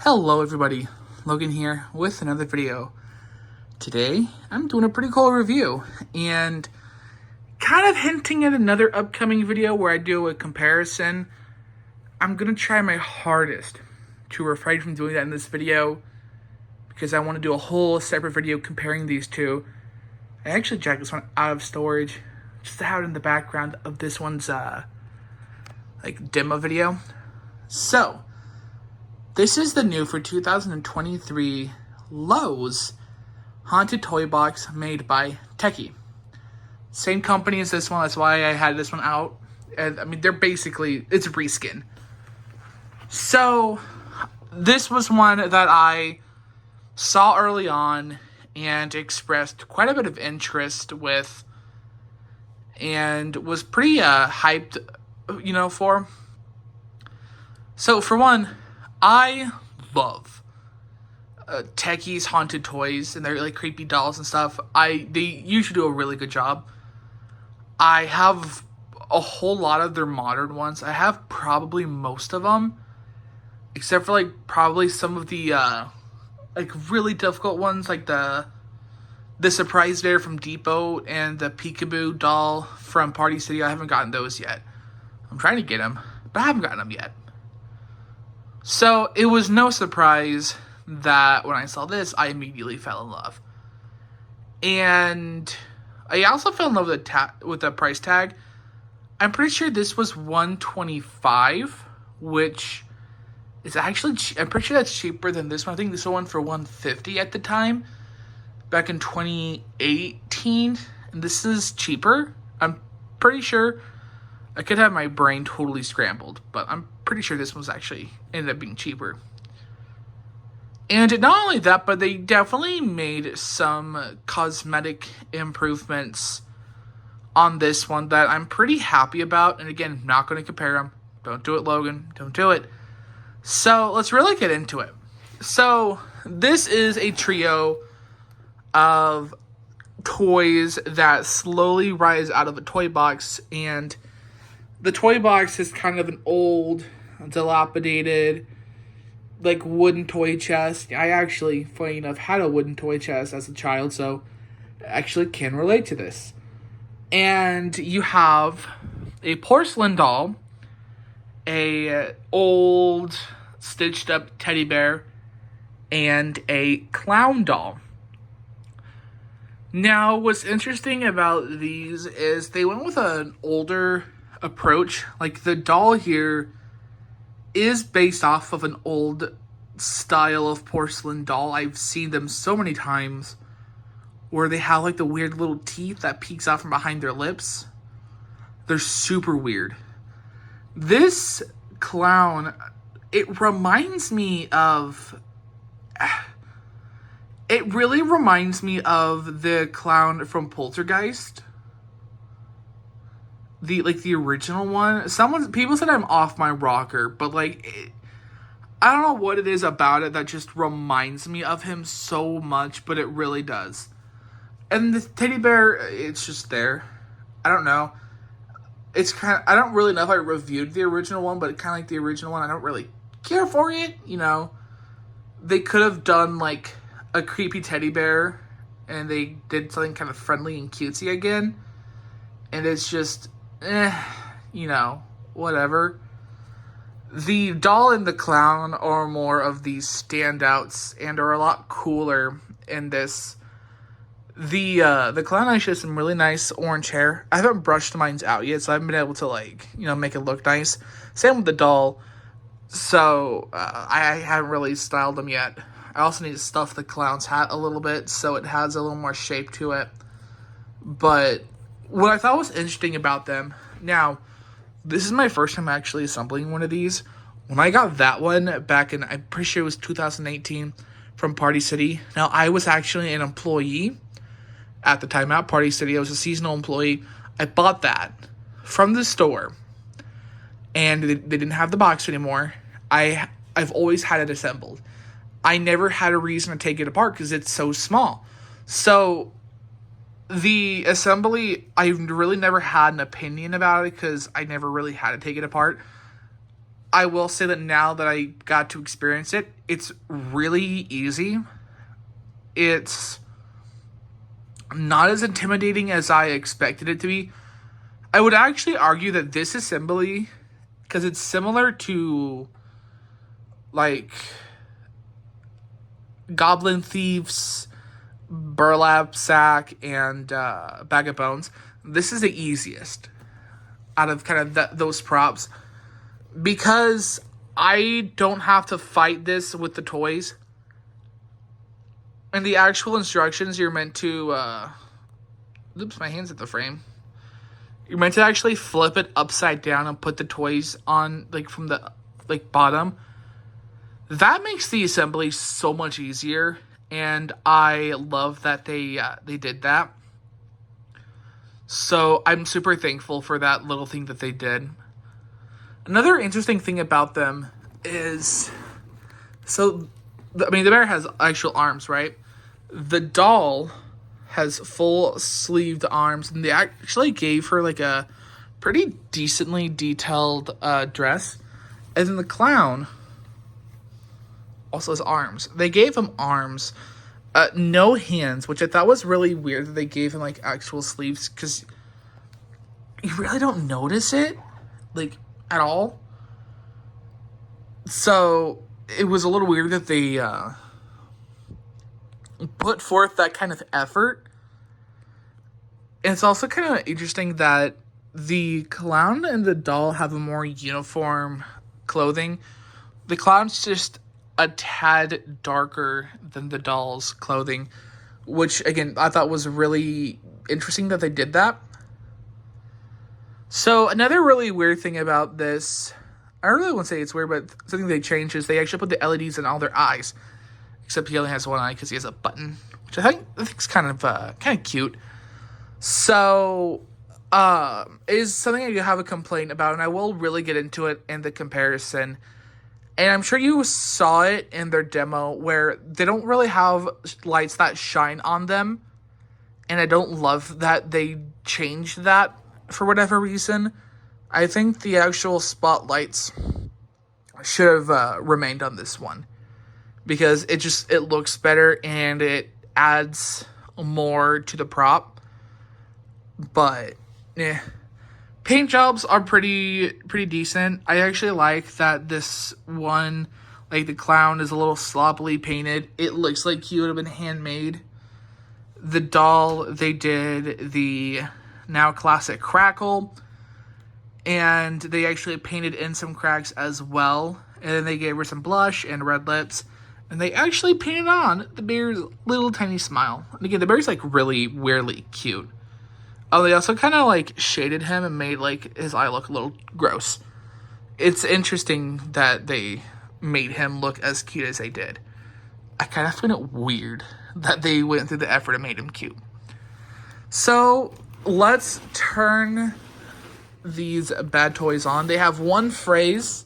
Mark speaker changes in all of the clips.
Speaker 1: Hello everybody, Logan here with another video. Today, I'm doing a pretty cool review and kind of hinting at another upcoming video where I do a comparison. I'm going to try my hardest to refrain from doing that in this video because I want to do a whole separate video comparing these two. I actually jacked this one out of storage just to have it in the background of this one's demo video. So, this is the new for 2023 Lowe's Haunted Toy Box made by Tekky. Same company as this one, that's why I had this one out. And I mean, it's a reskin. So, this was one that I saw early on and expressed quite a bit of interest with and was pretty hyped, for. So, for one, I love Tekky's haunted toys and their creepy dolls and stuff. They usually do a really good job. I have a whole lot of their modern ones. I have probably most of them, except for probably some of the really difficult ones, like the Surprise Bear from Depot and the Peekaboo doll from Party City. I haven't gotten those yet. I'm trying to get them, but I haven't gotten them yet. So, it was no surprise that when I saw this, I immediately fell in love. And I also fell in love with the price tag. I'm pretty sure this was $125, which is actually, I'm pretty sure that's cheaper than this one. I think this one for $150 at the time, back in 2018. And this is cheaper. I'm pretty sure. I could have my brain totally scrambled, but I'm pretty sure this one's actually ended up being cheaper. And not only that, but they definitely made some cosmetic improvements on this one that I'm pretty happy about. And again, not going to compare them. Don't do it, Logan. Don't do it. So let's really get into it. So this is a trio of toys that slowly rise out of a toy box, and the toy box is kind of an old, dilapidated, wooden toy chest. I actually, funny enough, had a wooden toy chest as a child, so I actually can relate to this. And you have a porcelain doll, a old stitched up teddy bear, and a clown doll. Now, what's interesting about these is they went with an older approach. The doll here is based off of an old style of porcelain doll. I've seen them so many times where they have the weird little teeth that peeks out from behind their lips. They're super weird. This clown, it reminds me of... It really reminds me of the clown from Poltergeist. The original one. People said I'm off my rocker, but I don't know what it is about it that just reminds me of him so much, but it really does. And the teddy bear, it's just there. I don't know. I don't really know if I reviewed the original one, but kind of like the original one, I don't really care for it, They could have done a creepy teddy bear, and they did something kind of friendly and cutesy again. And it's just, whatever. The doll and the clown are more of these standouts and are a lot cooler in this. The clown actually has some really nice orange hair. I haven't brushed mine out yet, so I haven't been able to, make it look nice. Same with the doll. So, I haven't really styled them yet. I also need to stuff the clown's hat a little bit so it has a little more shape to it. But what I thought was interesting about them, now, this is my first time actually assembling one of these. When I got that one back in, I'm pretty sure it was 2018 from Party City. Now, I was actually an employee at the time at Party City. I was a seasonal employee. I bought that from the store, and they didn't have the box anymore. I've always had it assembled. I never had a reason to take it apart because it's so small. So the assembly, I really never had an opinion about it because I never really had to take it apart. I will say that now that I got to experience it, it's really easy. It's not as intimidating as I expected it to be. I would actually argue that this assembly, because it's similar to, like, Goblin Thieves, Burlap Sack, and Bag of Bones, this is the easiest out of kind of those props. Because I don't have to fight this with the toys. And the actual instructions, you're meant to... oops, my hand's at the frame. You're meant to actually flip it upside down and put the toys on, like, from the, like, bottom. That makes the assembly so much easier. And I love that they did that. So I'm super thankful for that little thing that they did. Another interesting thing about them is, the bear has actual arms, right? The doll has full sleeved arms, and they actually gave her like a pretty decently detailed dress. And then the clown also has arms. They gave him arms, no hands, which I thought was really weird that they gave him like actual sleeves, because you really don't notice it, like, at all. So it was a little weird that they put forth that kind of effort. And it's also kind of interesting that the clown and the doll have a more uniform clothing. The clown's just a tad darker than the doll's clothing, which, again, I thought was really interesting that they did that. So another really weird thing about this, I really won't say it's weird, but something they changed is they actually put the LEDs in all their eyes, except he only has one eye because he has a button, which I think is kind of cute. So is something I have a complaint about, and I will really get into it in the comparison. And I'm sure you saw it in their demo where they don't really have lights that shine on them, and I don't love that they changed that. For whatever reason, I think the actual spotlights should have remained on this one, because it looks better and it adds more to the prop. But yeah, paint jobs are pretty decent. I actually like that this one, like the clown, is a little sloppily painted. It looks like he would have been handmade. The doll, they did the now classic crackle, and they actually painted in some cracks as well, and then they gave her some blush and red lips, and they actually painted on the bear's little tiny smile. And again, the bear's like really weirdly cute. Oh, they also kind of like shaded him and made like his eye look a little gross. It's interesting that they made him look as cute as they did. I kind of find it weird that they went through the effort and made him cute. So let's turn these bad toys on. They have one phrase.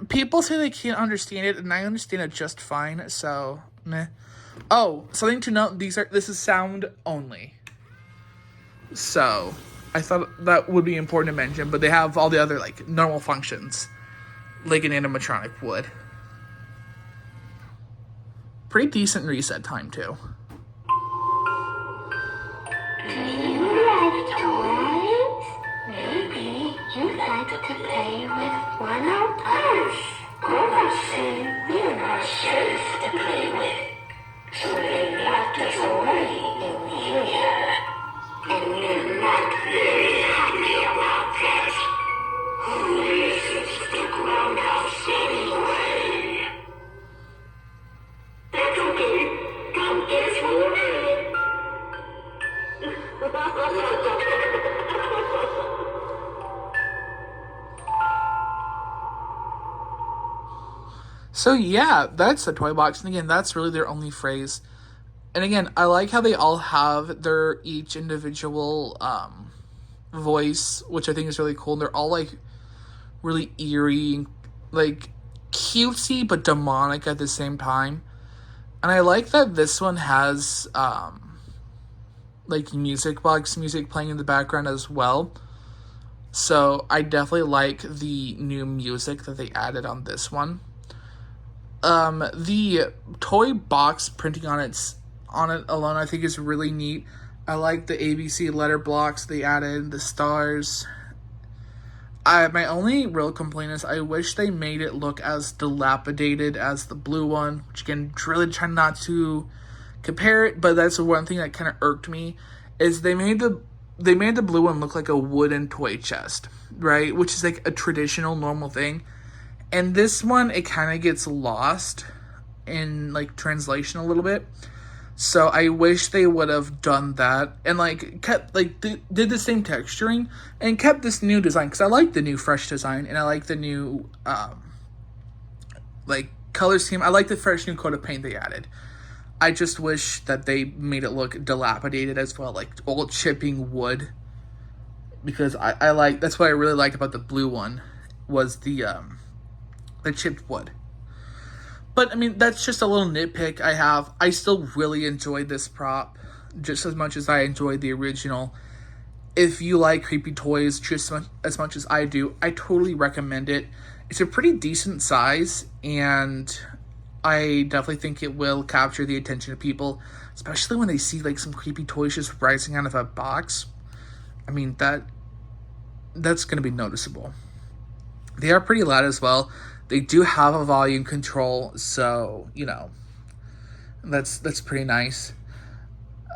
Speaker 1: People say they can't understand it, and I understand it just fine, so meh. Oh, something to note, this is sound only. So I thought that would be important to mention, but they have all the other like normal functions like an animatronic would. Pretty decent reset time too.
Speaker 2: You'd like to play with one of us. Overseas, we're not safe to play with. So they locked us away in here. And we're not very happy about that. Who listens to Groundhouse anyway? That's okay. Come guess who it is.
Speaker 1: So yeah, that's the toy box. And again, that's really their only phrase. And again, I like how they all have their each individual voice, which I think is really cool. And they're all like really eerie, like cutesy, but demonic at the same time. And I like that this one has like music box music playing in the background as well. So I definitely like the new music that they added on this one. The toy box printing on it alone, I think is really neat. I like the ABC letter blocks they added, the stars. My only real complaint is I wish they made it look as dilapidated as the blue one, which again, really try not to compare it, but that's the one thing that kind of irked me, is they made the blue one look like a wooden toy chest, right? Which is like a traditional, normal thing. And this one, it kind of gets lost in like translation a little bit. So I wish they would have done that and like kept like did the same texturing and kept this new design, because I like the new fresh design and I like the new like color scheme. I like the fresh new coat of paint they added. I just wish that they made it look dilapidated as well, like old chipping wood. Because I like, that's what I really liked about the blue one, was the chipped wood. But I mean, that's just a little nitpick I have. I still really enjoyed this prop just as much as I enjoyed the original. If you like creepy toys just as much as I do, I totally recommend it. It's a pretty decent size, and I definitely think it will capture the attention of people, especially when they see like some creepy toys just rising out of a box. I mean, that's going to be noticeable. They are pretty loud as well. They do have a volume control, so, you know, that's pretty nice.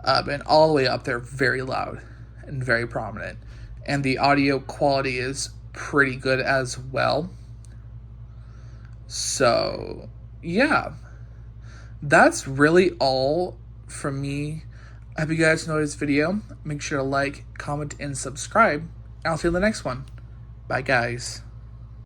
Speaker 1: And all the way up, they're very loud and very prominent. And the audio quality is pretty good as well. So, yeah. That's really all from me. I hope you guys enjoyed this video. Make sure to like, comment, and subscribe. And I'll see you in the next one. Bye, guys.